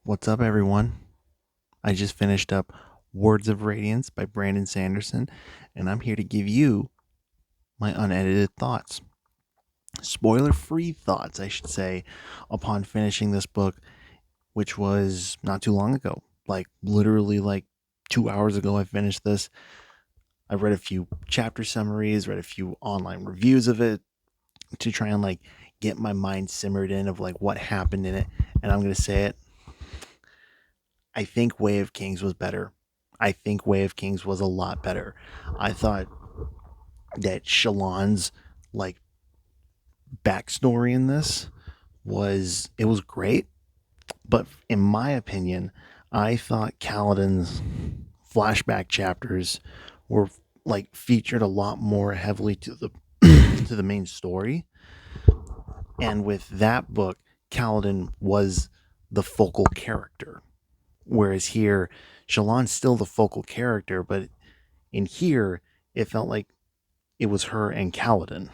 What's up, everyone? I just finished up Words of Radiance by Brandon Sanderson, and I'm here to give you my unedited thoughts. Spoiler free thoughts, I should say, upon finishing this book, which was not too long ago. Like, literally, like 2 hours ago, I finished this. I read a few chapter summaries, read a few online reviews of it to try and, like, get my mind simmered in of, like, what happened in it. And I'm going to say it. I think Way of Kings was better. I think Way of Kings was a lot better. I thought that Shallan's like backstory in this was great, but in my opinion, I thought Kaladin's flashback chapters were like featured a lot more heavily to the to the main story. And with that book, Kaladin was the focal character. Whereas here, Shallan's still the focal character, but in here, it felt like it was her and Kaladin,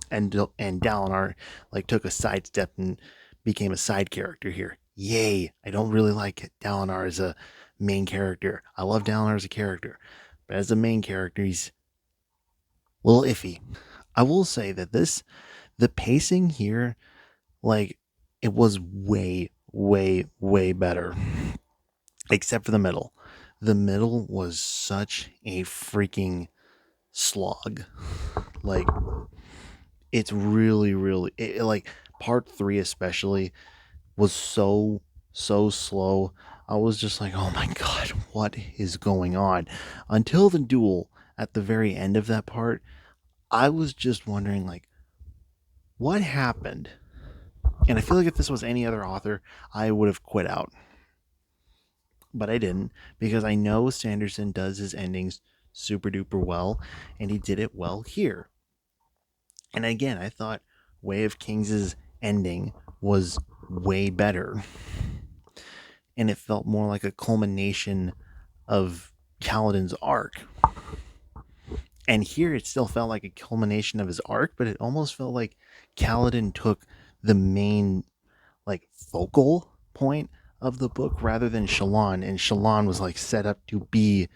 and Dalinar like took a sidestep and became a side character here. Yay! I don't really like Dalinar as a main character. I love Dalinar as a character, but as a main character, he's a little iffy. I will say that the pacing here, like, it was way, way, way better, except for the middle. The middle was such a freaking slog. Like, it's really, really like part three especially was so slow. I was just like, oh my god, what is going on? Until the duel at the very end of that part, I was just wondering, like, what happened? And I feel like if this was any other author, I would have quit out. But I didn't, because I know Sanderson does his endings super duper well, and he did it well here. And again, I thought Way of Kings' ending was way better. And it felt more like a culmination of Kaladin's arc. And here it still felt like a culmination of his arc, but it almost felt like Kaladin took the main, like, focal point of the book rather than Shallan. And Shallan was like set up to be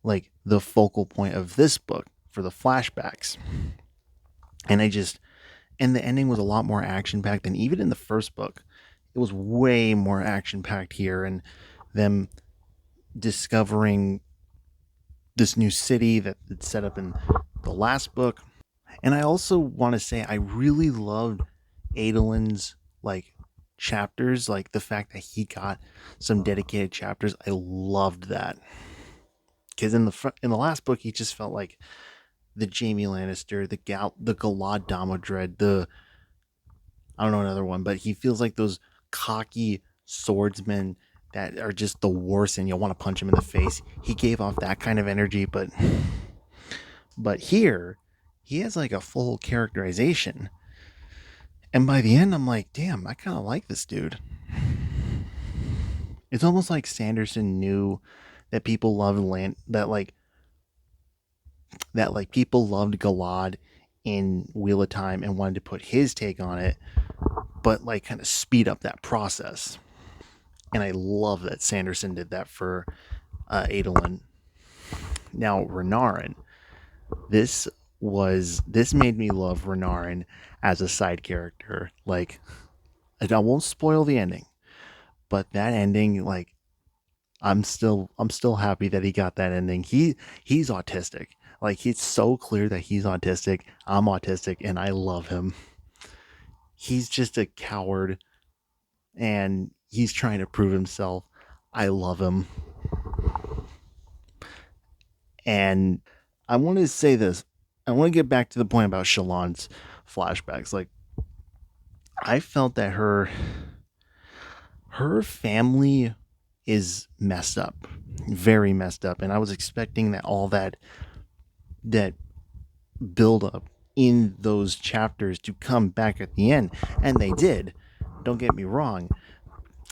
like the focal point of this book for the flashbacks. And the ending was a lot more action packed than even in the first book. It was way more action packed here, and them discovering this new city that it's set up in the last book. And I also want to say I really loved Adolin's like chapters, like the fact that he got some dedicated chapters. I loved that because in the last book he just felt like the Jamie Lannister, the Galad Damodred, the I don't know another one, but he feels like those cocky swordsmen that are just the worst and you'll want to punch him in the face. He gave off that kind of energy, but here he has like a full characterization. And by the end I'm like, damn, I kind of like this dude. It's almost like Sanderson knew that people loved land that like people loved Galad in Wheel of Time and wanted to put his take on it, but like kind of speed up that process. And I love that Sanderson did that for Adolin. Now Renarin, this made me love Renarin as a side character. Like, I won't spoil the ending, but that ending, like, I'm still happy that he got that ending. He's autistic. Like, it's so clear that he's autistic. I'm autistic, and I love him. He's just a coward, and he's trying to prove himself. I love him. And I want to say this. I want to get back to the point about Shallan's flashbacks. Like, I felt that her family is messed up, very messed up, and I was expecting that all that build up in those chapters to come back at the end, and they did. Don't get me wrong,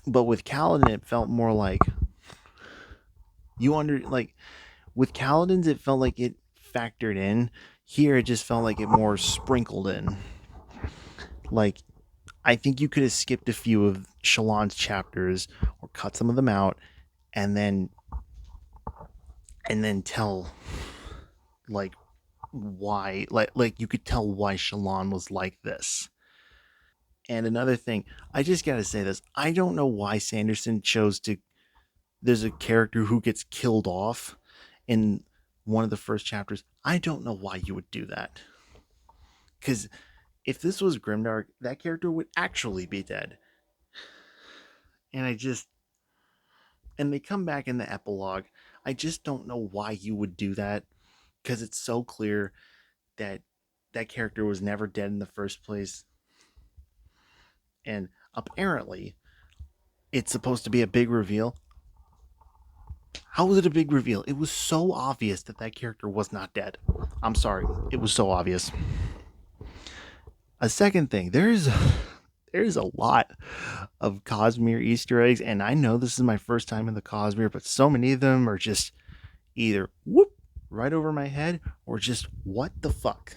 but with Kaladin, it felt more like like with Kaladin's, it felt like it factored in. Here, it just felt like it more sprinkled in. Like, I think you could have skipped a few of Shallan's chapters or cut some of them out, and then tell like why, like you could tell why Shallan was like this. And another thing, I just gotta say this: I don't know why Sanderson chose to. There's a character who gets killed off in one of the first chapters. I don't know why you would do that. Because if this was Grimdark, that character would actually be dead. And I just. And they come back in the epilogue. I just don't know why you would do that. Because it's so clear that that character was never dead in the first place. And apparently, it's supposed to be a big reveal. How was it a big reveal? It was so obvious that that character was not dead. I'm sorry. It was so obvious. A second thing, there's a lot of Cosmere Easter eggs, and I know this is my first time in the Cosmere, but so many of them are just either whoop right over my head or just what the fuck.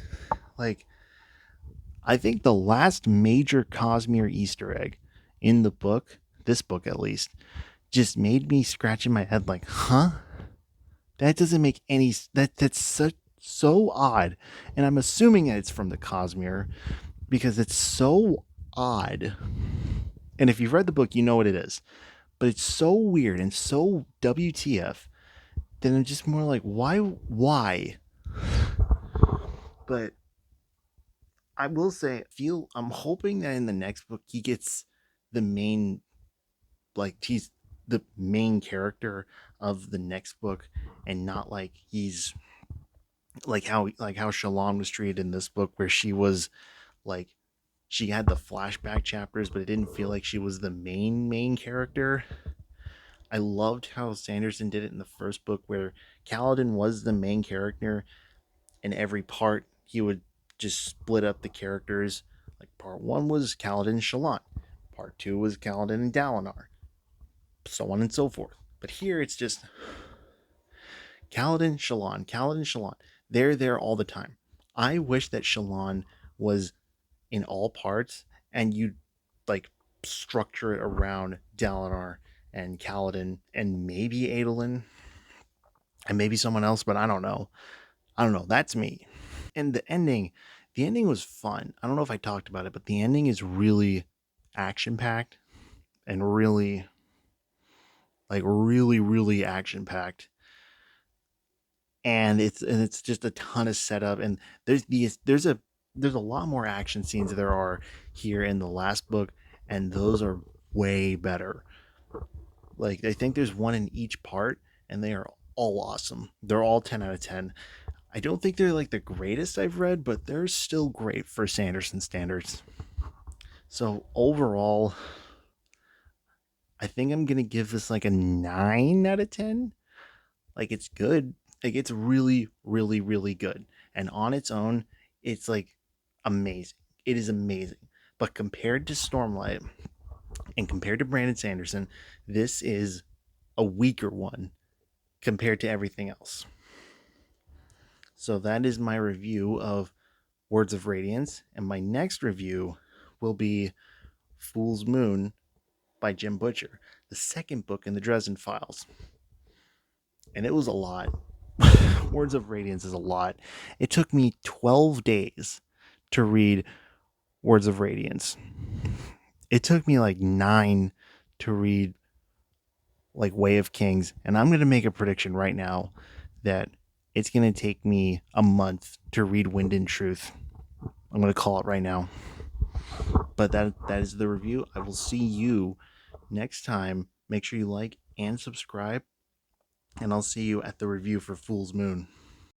Like, I think the last major Cosmere Easter egg in the book, this book at least, just made me scratching my head like, huh? That doesn't make any that's so odd. And I'm assuming it's from the Cosmere because it's so odd. And if you've read the book, you know what it is. But it's so weird and so WTF that I'm just more like, why? But I will say, I'm hoping that in the next book he gets the main, like he's the main character of the next book, and not like he's like how Shallan was treated in this book, where she was like she had the flashback chapters, but it didn't feel like she was the main character. I loved how Sanderson did it in the first book, where Kaladin was the main character, and every part he would just split up the characters. Like part one was Kaladin and Shallan, part two was Kaladin and Dalinar, so on and so forth. But here it's just Kaladin, Shallan. They're there all the time. I wish that Shallan was in all parts, and you like structure it around Dalinar and Kaladin and maybe Adolin and maybe someone else, but I don't know. I don't know. That's me. And the ending was fun. I don't know if I talked about it, but the ending is really action packed and really action packed. And it's just a ton of setup, and there's a lot more action scenes there are here in the last book, and those are way better. Like, I think there's one in each part, and they are all awesome. They're all 10 out of 10. I don't think they're like the greatest I've read, but they're still great for Sanderson standards. So overall, I think I'm gonna give this like a 9 out of 10. Like, it's good. Like, it's really good. And on its own, it's like amazing. It is amazing. But compared to Stormlight and compared to Brandon Sanderson, this is a weaker one compared to everything else. So that is my review of Words of Radiance. And my next review will be Fool's Moon by Jim Butcher, the second book in the Dresden Files. And it was a lot. Words of Radiance is a lot. It took me 12 days to read Words of Radiance. It took me like 9 to read like Way of Kings, and I'm going to make a prediction right now that it's going to take me a month to read Wind and Truth. I'm going to call it right now. But that is the review. I will see you next time. Make sure you like and subscribe, and I'll see you at the review for Fool's Moon.